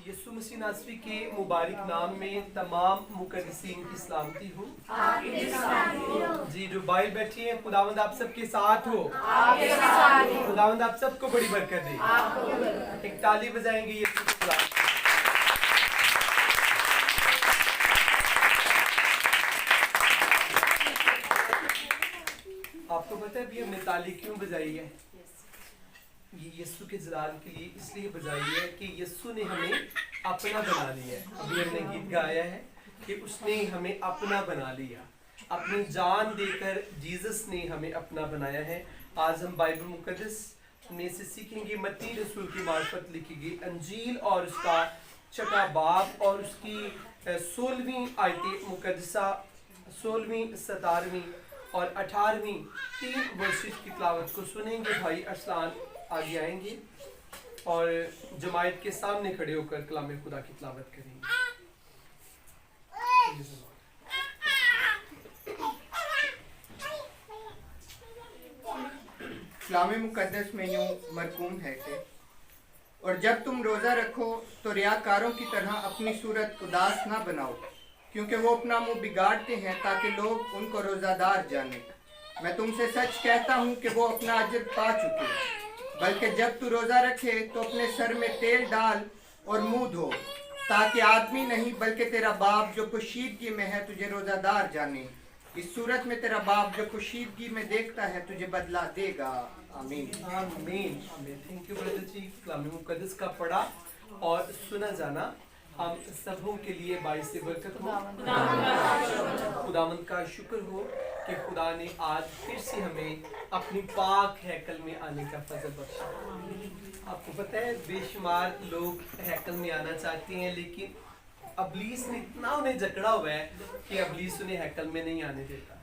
यीशु मसीह नासरी के मुबारक नाम में तमाम मुकद्दसीन की सलामती हो। जी जो बाहर बैठी हैं, खुदावंद आप सबके साथ हो। खुदावंद आप सबको बड़ी बरकत दे। एक ताली बजाएंगे यीशु के खिलाफ। आपको पता है अभी हमने ताली क्यों बजाई है? ये यीशु के जलाल के लिए इसलिए बजाई है कि यीशु ने हमें अपना बना लिया है। अभी हमने गीत गाया है कि उसने हमें अपना बना लिया, अपनी जान देकर जीसस ने हमें अपना बनाया है। आज हम बाइबल मुकद्दस में से सीखेंगे मत्ती रसूल की मार्फत लिखी गई अंजील और उसका छठा बाब और उसकी 16वीं आयत मुकद्दसा, 16वीं 17वीं और 18वीं 3 वर्षिश की तिलावत को सुनेंगे। भाई अरसलान आगे आएंगे और जमायत के सामने खड़े होकर कलाम खुदा की तिलावत करेंगे। कलाम मुकद्दस में यूं मरकूम है कि और जब तुम रोज़ा रखो तो रियाकारों की तरह अपनी सूरत उदास ना बनाओ, क्योंकि वो अपना मुंह बिगाड़ते हैं ताकि लोग उनको रोज़ादार जाने। मैं तुमसे सच कहता हूँ कि वो अपना अजर पा चुके। बल्कि जब तू रोज़ा रखे तो अपने सर में तेल डाल और मुंह धो, ताकि आदमी नहीं बल्कि तेरा बाप जो पोशीदगी में है तुझे रोज़ादार जाने। इस सूरत में तेरा बाप जो पोशीदगी में देखता है तुझे बदला देगा। आमीन आमीन आमीन। थैंक यू ब्रदर जी। कलाम मुकद्दस का पढ़ा और सुना जाना हम सबों के लिए बाइस बरकत हो। खुदावंद का शुक्र हो कि खुदा ने आज फिर से हमें अपनी पाक हैकल में आने का फजल बख्शा। आपको पता है बेशुमार लोग हैकल में आना चाहते हैं, लेकिन अबलीस ने इतना उन्हें जकड़ा हुआ है कि अबलीस उन्हें हैकल में नहीं आने देता।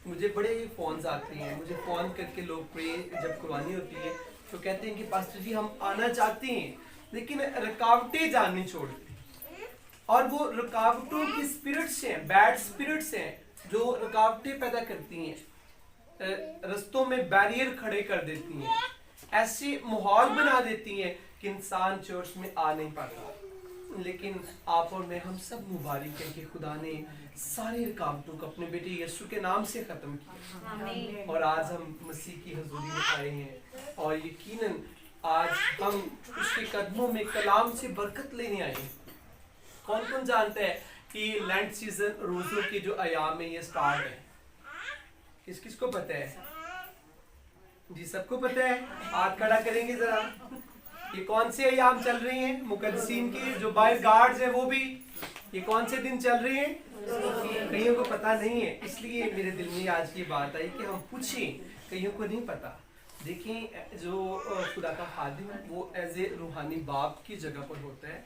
मुझे बड़े फ़ोन्स आते हैं, मुझे फ़ोन करके लोग प्रे जब कुर्बानी होती है तो कहते हैं कि पास्टर जी हम आना चाहते हैं लेकिन रुकावटें जाननी छोड़ते, और वो रुकावटों की स्पिरिट्स हैं, बैड स्पिरिट्स हैं जो रुकावटें पैदा करती हैं, रस्तों में बैरियर खड़े कर देती हैं, ऐसे माहौल बना देती हैं कि इंसान चर्च में आ नहीं पाता। लेकिन आप और मैं हम सब मुबारक हैं कि खुदा ने सारी रुकावटों को अपने बेटे यीशु के नाम से ख़त्म किया और आज हम मसीह की हजूरी में आए हैं और यकीनन आज हम उसके कदमों में कलाम से बरकत लेने आए हैं। कौन कौन जानता है कि लैंड सीजन रोज़ों के जो अयाम है ये स्टार्ट है? किस किस को पता है? जी सबको पता है। हाथ खड़ा करेंगे जरा। ये कौन से अयाम चल रही हैं? मुकद्दसीन की जो बाहर गार्ड्स हैं वो भी ये कौन से दिन चल रहे हैं? कईयों को पता नहीं है, इसलिए मेरे दिल में आज की बात आई कि हम पूछें, कईयों को नहीं पता। देखिए जो खुदा का खादिम वो एज ए रूहानी बाप की जगह पर होता है,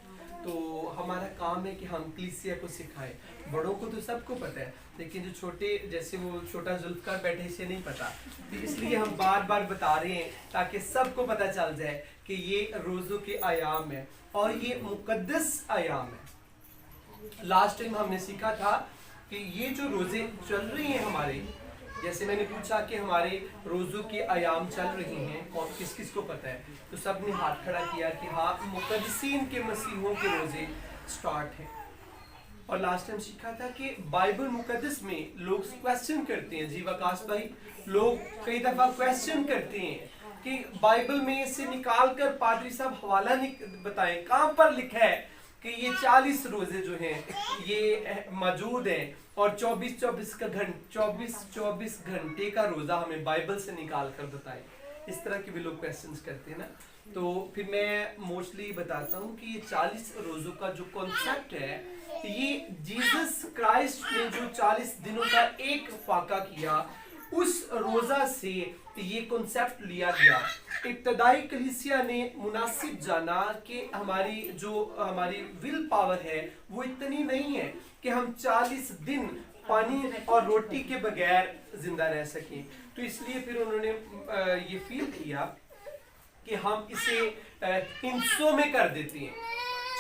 तो हमारा काम है कि हम कलीसिया को सिखाएं। बड़ों को तो सबको पता है, लेकिन जो छोटे, जैसे वो छोटा जुल्फकार बैठे, इसे नहीं पता, तो इसलिए हम बार बार बता रहे हैं ताकि सबको पता चल जाए कि ये रोज़ों के आयाम है और ये मुकद्दस आयाम है। लास्ट टाइम हमने सीखा था कि ये जो रोज़े चल रही हैं हमारे, जैसे मैंने पूछा कि हमारे रोज़ों के आयाम चल रही हैं और किस किस को पता है, तो सब ने हाथ खड़ा किया कि हाँ मुकद्दसीन के मसीहों के रोज़े स्टार्ट हैं। और लास्ट टाइम सीखा था कि बाइबल मुकद्दस में लोग क्वेश्चन करते हैं। जी वकास भाई, लोग कई दफ़ा क्वेश्चन करते हैं कि बाइबल में से निकाल कर पादरी साहब हवाला बताएं कहाँ पर लिखा है कि ये 40 रोज़े जो हैं ये मौजूद हैं और 24 घंटे का रोज़ा हमें बाइबल से निकाल कर बताएं। इस तरह के भी लोग क्वेश्चंस करते हैं ना, तो फिर मैं मोस्टली बताता हूँ कि ये 40 रोज़ों का जो कॉन्सेप्ट है, ये जीसस क्राइस्ट ने जो 40 दिनों का एक फाका किया, उस रोज़ा से ये कॉन्सेप्ट लिया गया। इब्तदाई कलीसिया ने मुनासिब जाना कि हमारी विल पावर है वो इतनी नहीं है कि हम 40 दिन पानी और रोटी के बगैर जिंदा रह सकें, तो इसलिए फिर उन्होंने ये फील किया कि हम इसे हिस्सों में कर देते हैं।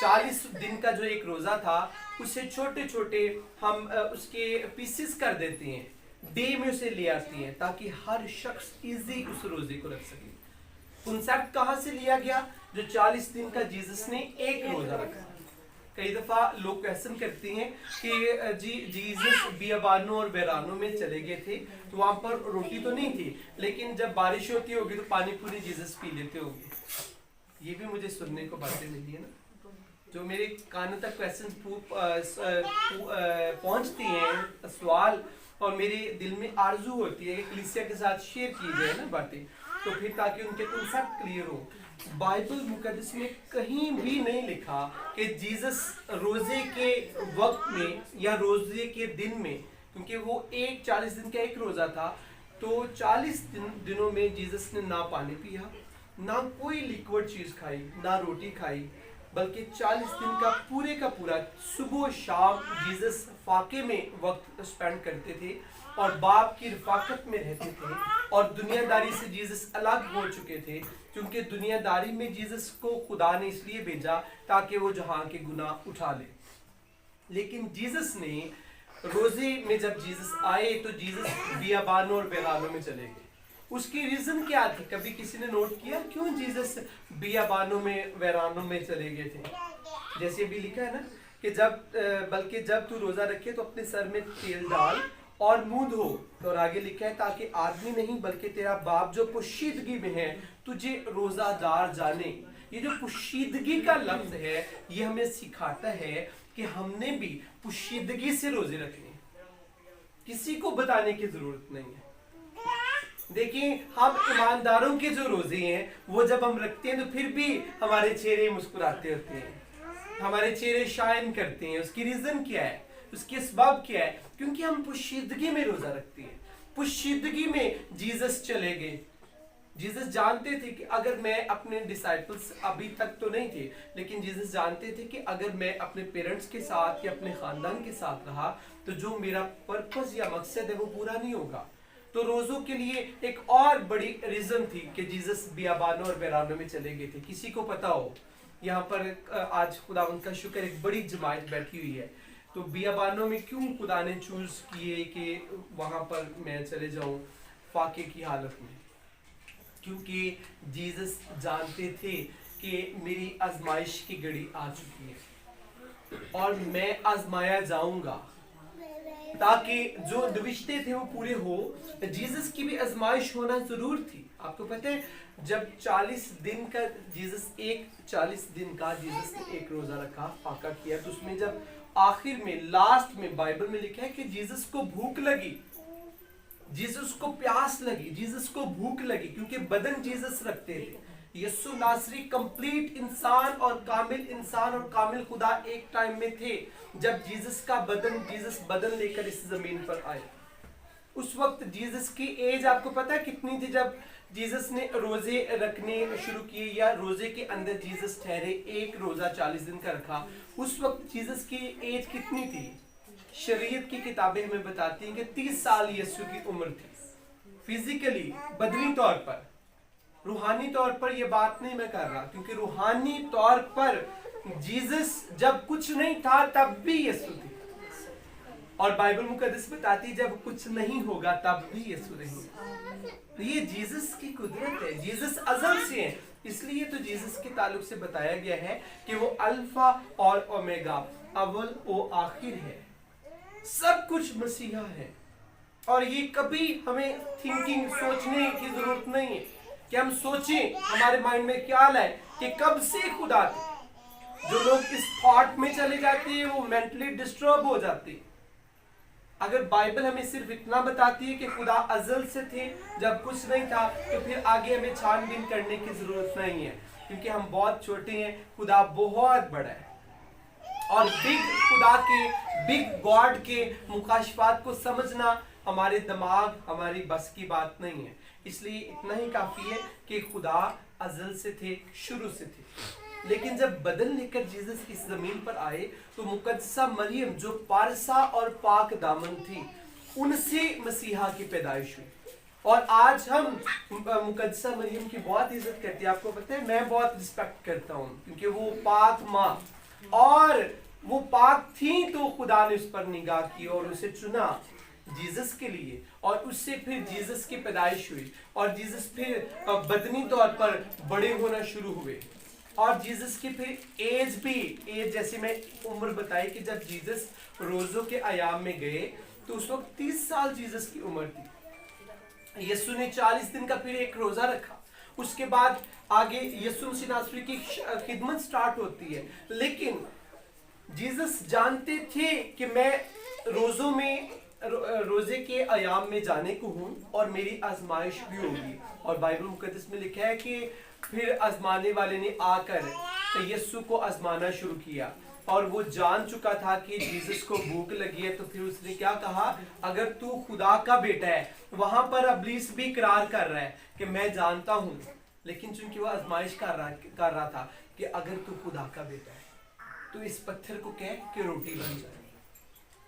40 दिन का जो एक रोज़ा था उसे छोटे छोटे हम उसके पीसेस कर देते हैं, डे में उसे ले आती हैं ताकि हर शख्स इजी उस रोजे को रख सके। कॉन्सेप्ट कहाँ से लिया गया? जो 40 दिन का जीसस ने एक रोजा रखा, کئی دفعہ لوگ کویسچن کرتے ہیں کہ جی جیزس بیابانوں اور ویرانوں میں چلے گئے تھے تو وہاں پر روٹی تو نہیں تھی، لیکن جب بارش ہوتی ہوگی تو پانی پوری جیزس پی لیتے ہوں گے. یہ بھی مجھے سننے کو باتیں ملی ہے نا، جو میرے کانوں تک کویسچن پہنچتی ہیں سوال، اور میرے دل میں آرزو ہوتی ہے کہ کلیسیا کے ساتھ شیئر کی جائے نا باتیں، تو پھر تاکہ ان کے کنسیپٹ کلیئر ہو. بائبل مقدس میں کہیں بھی نہیں لکھا کہ جیزس روزے کے وقت میں یا روزے کے دن میں، کیونکہ وہ 40 دن کا ایک روزہ تھا، تو 40 دنوں میں جیزس نے نہ پانی پیا، نہ کوئی لیکوڈ چیز کھائی، نہ روٹی کھائی، بلکہ 40 دن کا پورا صبح و شام جیزس فاقے میں وقت اسپینڈ کرتے تھے اور باپ کی رفاقت میں رہتے تھے، اور دنیا داری سے جیزس الگ ہو چکے تھے، کیونکہ دنیا داری میں جیزس کو خدا نے اس لیے بھیجا تاکہ وہ جہاں کے گناہ اٹھا لے. لیکن جیزس نے روزے میں جب جیزس آئے تو جیزس بیابانوں اور ویرانوں میں چلے گئے. اس کی ریزن کیا تھی؟ کبھی کسی نے نوٹ کیا کیوں جیزس بیابانوں میں ویرانوں میں چلے گئے تھے؟ جیسے بھی لکھا ہے نا کہ بلکہ جب تو روزہ رکھے تو اپنے سر میں تیل ڈال اور منہ دھو، اور آگے لکھا ہے تاکہ آدمی نہیں بلکہ تیرا باپ جو پوشیدگی میں ہے تجھے روزہ دار جانے. یہ جو پوشیدگی کا لفظ ہے یہ ہمیں سکھاتا ہے کہ ہم نے بھی پوشیدگی سے روزے رکھنے، کسی کو بتانے کی ضرورت نہیں ہے. دیکھیں ہم ایمانداروں کے جو روزے ہیں وہ جب ہم رکھتے ہیں تو پھر بھی ہمارے چہرے مسکراتے ہوتے ہیں، ہمارے چہرے شائن کرتے ہیں. اس کی ریزن کیا ہے؟ اس کے اسباب کیا ہے؟ کیونکہ ہم پوشیدگی میں روزہ رکھتے ہیں. پوشیدگی میں جیزس چلے گئے. جیزس جانتے تھے کہ اگر میں اپنے ڈسائپلز ابھی تک تو نہیں تھے، لیکن جیزس جانتے تھے کہ اگر میں اپنے پیرنٹس کے ساتھ یا اپنے خاندان کے ساتھ رہا تو جو میرا پرپس یا مقصد ہے وہ پورا نہیں ہوگا. تو روزوں کے لیے ایک اور بڑی ریزن تھی کہ جیزس بیابانوں اور ویرانوں میں چلے گئے تھے. کسی کو پتا ہو؟ یہاں پر آج خدا ان کا شکر ایک بڑی جماعت بیٹھی ہوئی ہے، تو بیابانوں میں کیوں خدا نے چوز کیے کہ وہاں پر میں چلے جاؤں فاقے کی حالت میں؟ کیونکہ جیزس جانتے تھے کہ میری آزمائش کی گھڑی آ چکی ہے اور میں آزمایا جاؤں گا، تاکہ جو نوشتے تھے وہ پورے ہو. جیزس کی بھی آزمائش ہونا ضرور تھی. آپ کو پتہ ہے جب 40 دن کا جیزس نے ایک روزہ رکھا، فاقہ کیا، تو اس میں جب آخر میں لاسٹ میں بائبل میں لکھا ہے کہ جیزس کو بھوک لگی، جیزس کو پیاس لگی، جیزس کو بھوک لگی، کیونکہ بدن جیزس رکھتے تھے. یسوع ناصری کمپلیٹ انسان اور کامل خدا ایک ٹائم میں تھے جب جیزس بدن لے کر اس زمین پر آئے. اس وقت جیزس کی ایج آپ کو پتا ہے کتنی تھی جب جیزس نے روزے رکھنے شروع کیے یا روزے کے اندر جیزس ٹھہرے، ایک روزہ 40 دن کا رکھا. اس وقت جیزس کی ایج کتنی تھی؟ شریعت کی کتابیں ہمیں بتاتی ہیں کہ 30 سال یسوع کی عمر تھی. فزیکلی، بدنی طور پر. روحانی طور پر یہ بات نہیں میں کر رہا، کیونکہ روحانی طور پر جیزس جب کچھ نہیں تھا تب بھی یسوع تھی، اور بائبل مقدس بتاتی جب کچھ نہیں ہوگا تب بھی یسوع رہیں. تو یہ جیزس کی قدرت ہے. جیزس ازل سے ہیں، اس لیے تو جیزس کے تعلق سے بتایا گیا ہے کہ وہ الفا اور اومیگا، اول و آخر ہے. سب کچھ مسیحا ہے. اور یہ کبھی ہمیں سوچنے کی ضرورت نہیں ہے کہ ہم سوچیں ہمارے مائنڈ میں کیا لائے کہ کب سے خدا تھے. جو لوگ اس تھاٹ میں چلے جاتے ہیں وہ مینٹلی ڈسٹرب ہو جاتے ہیں. اگر بائبل ہمیں صرف اتنا بتاتی ہے کہ خدا ازل سے تھے جب کچھ نہیں تھا، تو پھر آگے ہمیں چھان بین کرنے کی ضرورت نہیں ہے، کیونکہ ہم بہت چھوٹے ہیں، خدا بہت بڑا ہے. اور بگ گاڈ کے مکاشفات کو سمجھنا ہمارے دماغ، ہماری بس کی بات نہیں ہے. اس لیے اتنا ہی کافی ہے کہ خدا ازل سے تھے، شروع سے تھے. لیکن جب بدن لے کر جیزس اس زمین پر آئے تو مقدسہ مریم جو پارسا اور پاک دامن تھی، ان سے مسیحا کی پیدائش ہوئی. اور آج ہم مقدسہ مریم کی بہت عزت کرتے ہیں. آپ کو پتہ ہے میں بہت رسپیکٹ کرتا ہوں، کیونکہ وہ پاک ماں، اور وہ پاک تھیں تو خدا نے اس پر نگاہ کی اور اسے چنا جیزس کے لیے، اور اس سے پھر جیزس کی پیدائش ہوئی، اور جیزس پھر بدنی طور پر بڑے ہونا شروع ہوئے. اور जीसस की फिर एज भी, एज जैसे मैं उम्र बताई कि जब जीसस रोजों के अयाम में गए तो उस वक्त 30 साल जीसस की उम्र थी। यीशु ने 40 दिन का फिर एक रोजा रखा। उसके बाद आगे यीशु मसीह नासरी की खिदमत स्टार्ट होती है। लेकिन जीसस जानते थे कि मैं रोजों में रोजे के अयाम में जाने को हूँ और मेरी आजमाइश भी होगी। और बाइबल मुकद्दस में लिखा है कि फिर आजमाने वाले ने आकर यीशु को आजमाना शुरू किया और वो जान चुका था कि जीसस को भूख लगी है। तो फिर उसने क्या कहा, अगर तू खुदा का बेटा है। वहां पर इब्लीस भी इकरार कर रहा है कि मैं जानता हूँ, लेकिन चूंकि वो आजमाइश कर रहा था कि अगर तू खुदा का बेटा है तो इस पत्थर को कह कि रोटी बन जाए।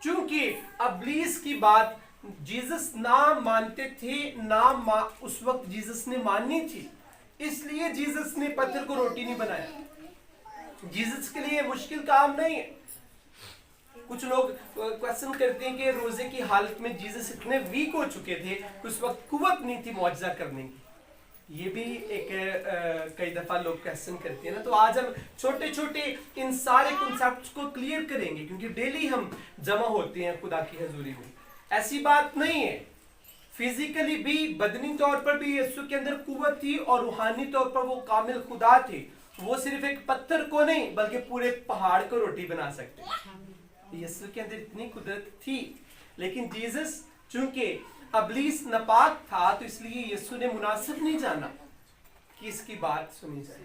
चूंकि इब्लीस की बात जीसस ना मानते थे, उस वक्त जीसस ने माननी थी, इसलिए जीसस ने पत्थर को रोटी नहीं बनाया। जीसस के लिए मुश्किल काम नहीं है। कुछ लोग क्वेश्चन करते हैं कि रोजे की हालत में जीसस इतने वीक हो चुके थे कि उस वक्त कुव्वत नहीं थी मुआजिजा करने की। ये भी एक कई दफा लोग क्वेश्चन करते हैं ना। तो आज हम छोटे छोटे इन सारे कॉन्सेप्ट्स को क्लियर करेंगे, क्योंकि डेली हम जमा होते हैं खुदा की हजूरी में। ऐसी बात नहीं है, फिजिकली भी, बदनी तौर पर भी यीशु के अंदर कुव्वत थी और रूहानी तौर पर वो कामिल खुदा थे। वो सिर्फ एक पत्थर को नहीं बल्कि पूरे पहाड़ को रोटी बना सकते। यीशु के अंदर इतनी कुदरत थी। लेकिन जीसस चूंकि इब्लीस नापाक था तो इसलिए यीशु ने मुनासिब नहीं जाना कि इसकी बात सुनी जाए।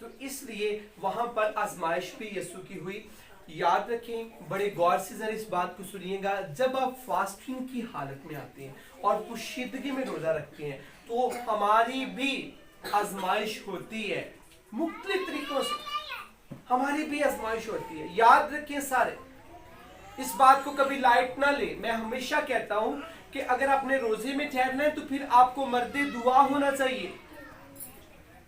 तो इसलिए वहां पर आजमाइश भी यीशु की हुई। याद रखें, बड़े गौर से जरा इस बात को सुनिएगा, जब आप फास्टिंग की हालत में आते हैं और पुशीदगी में रोजा रखते हैं तो हमारी भी आजमाइश होती है। मुख्तलिफ तरीकों से हमारी भी आजमाइश होती है। याद रखें सारे, इस बात को कभी लाइट ना ले। मैं हमेशा कहता हूं कि अगर आपने रोजे में ठहरना है तो फिर आपको मर्दे दुआ होना चाहिए,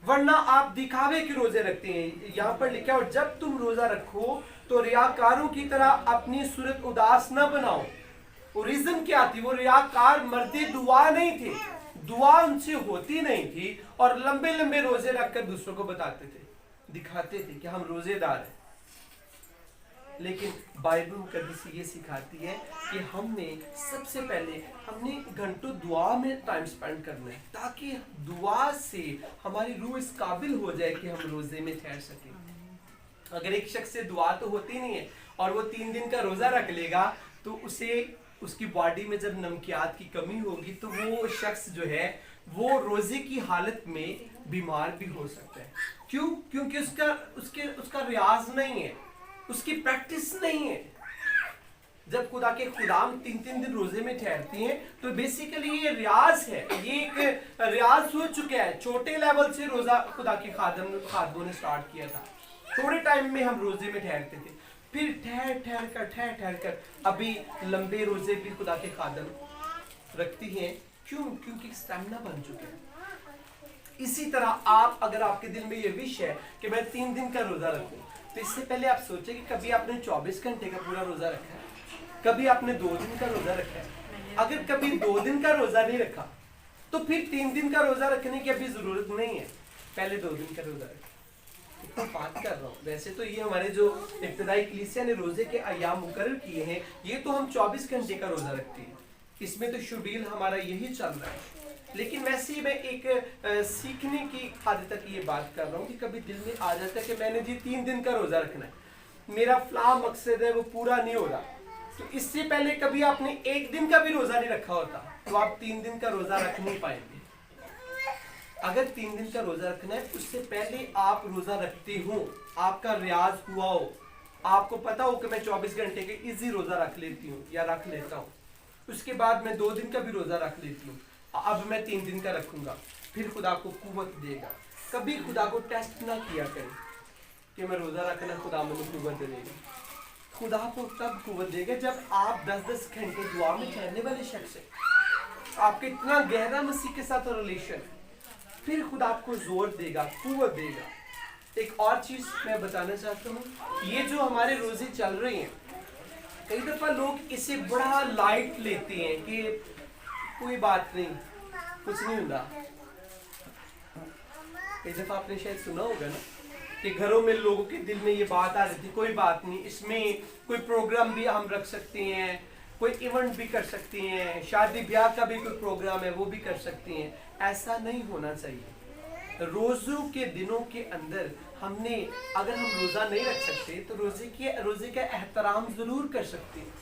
वरना आप दिखावे के रोजे रखते हैं। यहाँ पर लिखा है, और जब तुम रोजा रखो तो रियाकारों की तरह अपनी सूरत उदास न बनाओ। वो रीजन क्या थी? वो रियाकार मर्दे दुआ नहीं थे, दुआ उनसे होती नहीं थी और लंबे लंबे रोजे रखकर दूसरों को बताते थे, दिखाते थे कि हम रोजेदार हैं। लेकिन बाइबल मुकद्दस ये सिखाती है कि हमने सबसे पहले घंटों दुआ में टाइम स्पेंड करना है, ताकि दुआ से हमारी रूह इस काबिल हो जाए कि हम रोजे में ठहर सकें। अगर एक शख्स से दुआ तो होती नहीं है और वो 3 दिन का रोजा रख लेगा तो उसे उसकी बॉडी में जब नमकियात की कमी होगी तो वो शख्स जो है वो रोजे की हालत में बीमार भी हो सकता है। क्यों? क्योंकि उसका रियाज नहीं है, उसकी प्रैक्टिस नहीं है। जब खुदा के खुदाम 3-3 दिन रोजे में ठहरती हैं तो बेसिकली ये रियाज है, ये एक रियाज हो चुका है। छोटे लेवल से रोजा खुदा के खादमों ने स्टार्ट किया था। थोड़े टाइम में हम रोजे में ठहरते थे, फिर ठहर कर अभी लंबे रोजे भी खुदा के खादम रखती हैं। क्यों? क्योंकि स्टैमिना बन चुके हैं। इसी तरह आप, अगर आपके दिल में ये विश है कि मैं 3 दिन का रोजा रखूं, तो इससे पहले आप सोचें कि कभी आपने 24 घंटे का पूरा रोजा रखा है, कभी आपने 2 दिन का रोजा रखा है। अगर कभी 2 दिन का रोजा नहीं रखा तो फिर 3 दिन का रोजा रखने की अभी जरूरत नहीं है, पहले 2 दिन का रोजा रखें। इतना बात कर रहा हूँ। वैसे तो ये हमारे जो इब्तिदाई कलीसिया ने रोजे के अयाम मुकर्रर किए हैं, ये तो हम 24 घंटे का रोजा रखते हैं, इसमें तो शुबील हमारा यही चल रहा है। लेकिन वैसे ही मैं एक सीखने की हद तक ये बात कर रहा हूँ कि कभी दिल में आ जाता है कि मैंने जी 3 दिन का रोजा रखना है, मेरा फला मकसद है वो पूरा नहीं हो रहा। तो इससे पहले कभी आपने 1 दिन का भी रोजा नहीं रखा होता तो आप 3 दिन का रोजा रख नहीं पाएंगे। अगर 3 दिन का रोजा रखना है उससे पहले आप रोजा रखते हो, आपका रियाज हुआ हो, आपको पता हो कि मैं 24 घंटे के इजी रोजा रख लेती हूँ या रख लेता हूँ, उसके बाद मैं 2 दिन का भी रोजा रख लेती हूँ, अब मैं 3 दिन का रखूंगा, फिर खुदा को कुव्वत देगा। कभी खुदा को टेस्ट ना किया करें कि मैं रोजा रखना, खुदा मुझे कुव्वत देगा। खुदा को तब कुव्वत देगा जब आप 10-10 घंटे दुआ में ठहरने वाले शख्स हैं, आपके इतना गहरा मसीह के साथ रिलेशन है, फिर खुदा आपको जोर देगा, कुव्वत देगा। एक और चीज मैं बताना चाहता हूँ, ये जो हमारे रोजे चल रहे हैं, कई दफा लोग इसे बड़ा लाइट लेते हैं कि कोई बात नहीं, कुछ नहीं होता। कई दफ़ा आपने शायद सुना होगा ना कि घरों में लोगों के दिल में ये बात आ रही थी, कोई बात नहीं, इसमें कोई प्रोग्राम भी हम रख सकते हैं, कोई इवेंट भी कर सकते हैं, शादी ब्याह का भी कोई प्रोग्राम है वो भी कर सकते हैं। ऐसा नहीं होना चाहिए। रोज़ों के दिनों के अंदर हमने, अगर हम रोज़ा नहीं रख सकते तो रोज़े का एहतराम ज़रूर कर सकते हैं।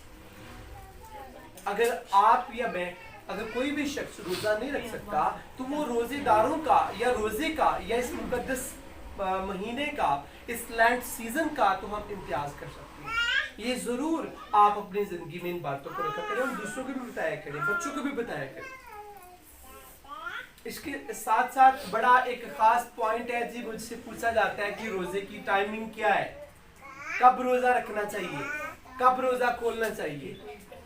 अगर आप या मैं, अगर कोई भी शख्स रोज़ा नहीं रख सकता तो वो रोज़ेदारों का या रोज़े का या इस मुकद्दस महीने का, इस लैंड सीजन का तो हम इम्तियाज कर सकते हैं। ये ज़रूर आप अपनी ज़िंदगी में इन बातों को रखा करें और दूसरों को भी बताया करें, बच्चों को भी बताया करें। इसके साथ साथ बड़ा एक खास पॉइंट है जी, मुझसे पूछा जाता है कि रोज़े की टाइमिंग क्या है, कब रोज़ा रखना चाहिए, कब रोज़ा खोलना चाहिए।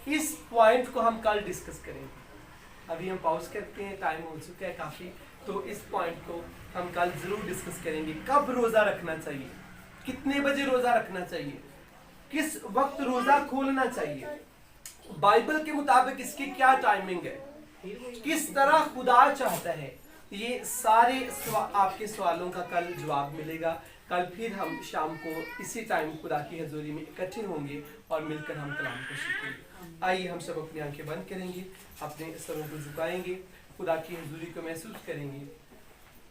इस पॉइंट को हम कल डिस्कस करेंगे। अभी हम पॉज करते हैं, टाइम हो चुका है काफ़ी, तो इस पॉइंट को हम कल ज़रूर डिस्कस करेंगे। कब रोज़ा रखना चाहिए, कितने बजे रोज़ा रखना चाहिए, किस वक्त रोज़ा खोलना चाहिए, बाइबल के मुताबिक इसकी क्या टाइमिंग है, किस तरह खुदा चाहता है। ये सारे आपके सवालों का कल जवाब मिलेगा। कल फिर हम शाम को इसी टाइम खुदा की हजूरी में इकट्ठे होंगे और मिलकर हम कलाम को सीखेंगे। आइए हम सब अपनी आंखें बंद करेंगे, अपने सरों को झुकाएंगे, खुदा की हजूरी को महसूस करेंगे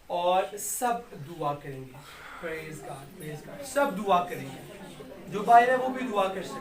और सब दुआ करेंगे। Praise God, praise God. सब दुआ करेंगे, जो बाहर है वो भी दुआ कर सकते हैं।